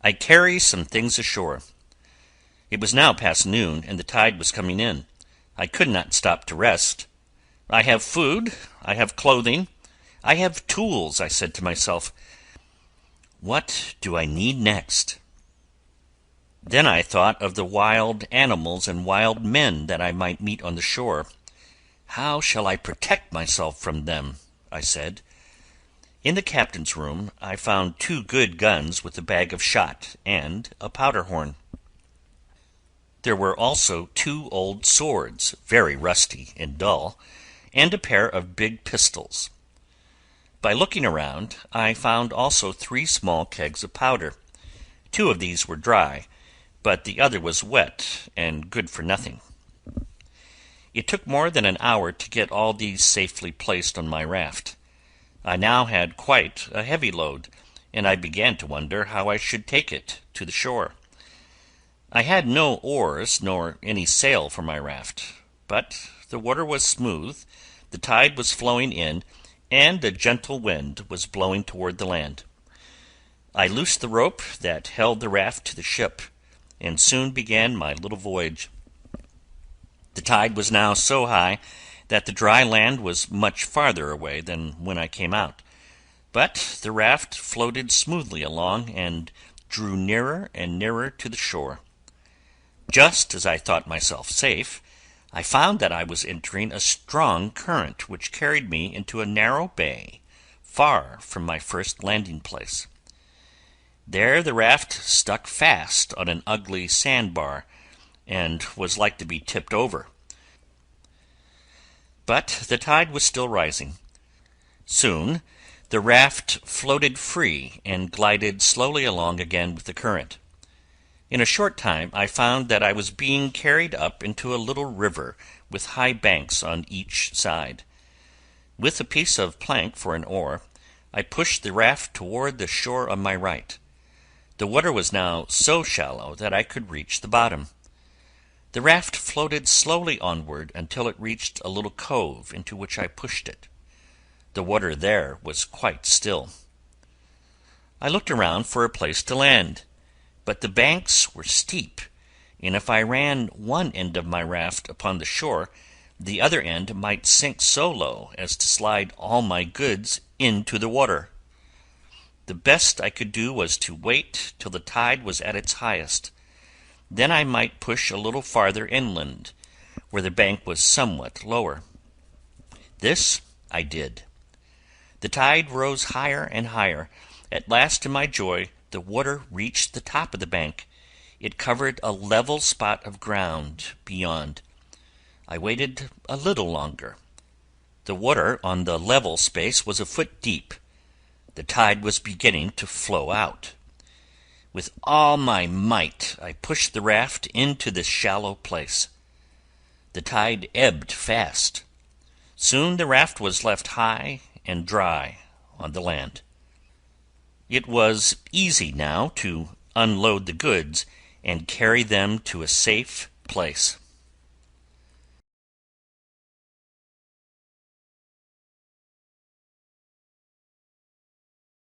I carry some things ashore. It was now past noon, and the tide was coming in. I could not stop to rest. I have food, I have clothing, I have tools, I said to myself. What do I need next? Then I thought of the wild animals and wild men that I might meet on the shore. How shall I protect myself from them? I said. In the captain's room I found 2 good guns with a bag of shot and a powder-horn. There were also 2 old swords, very rusty and dull, and a pair of big pistols. By looking around, I found also 3 small kegs of powder. 2 of these were dry, but the other was wet and good for nothing. It took more than an hour to get all these safely placed on my raft. I now had quite a heavy load, and I began to wonder how I should take it to the shore. I had no oars nor any sail for my raft, but the water was smooth, the tide was flowing in, and a gentle wind was blowing toward the land. I loosed the rope that held the raft to the ship, and soon began my little voyage. The tide was now so high that the dry land was much farther away than when I came out, but the raft floated smoothly along and drew nearer and nearer to the shore. Just as I thought myself safe, I found that I was entering a strong current which carried me into a narrow bay, far from my first landing place. There the raft stuck fast on an ugly sandbar, and was like to be tipped over. But the tide was still rising. Soon the raft floated free and glided slowly along again with the current. In a short time I found that I was being carried up into a little river with high banks on each side. With a piece of plank for an oar, I pushed the raft toward the shore on my right. The water was now so shallow that I could reach the bottom. The raft floated slowly onward until it reached a little cove into which I pushed it. The water there was quite still. I looked around for a place to land, but the banks were steep, and if I ran one end of my raft upon the shore, the other end might sink so low as to slide all my goods into the water. The best I could do was to wait till the tide was at its highest. Then I might push a little farther inland, where the bank was somewhat lower. This I did. The tide rose higher and higher. At last, to my joy, the water reached the top of the bank. It covered a level spot of ground beyond. I waited a little longer. The water on the level space was a foot deep. The tide was beginning to flow out. With all my might I pushed the raft into this shallow place. The tide ebbed fast. Soon the raft was left high and dry on the land. It was easy now to unload the goods and carry them to a safe place.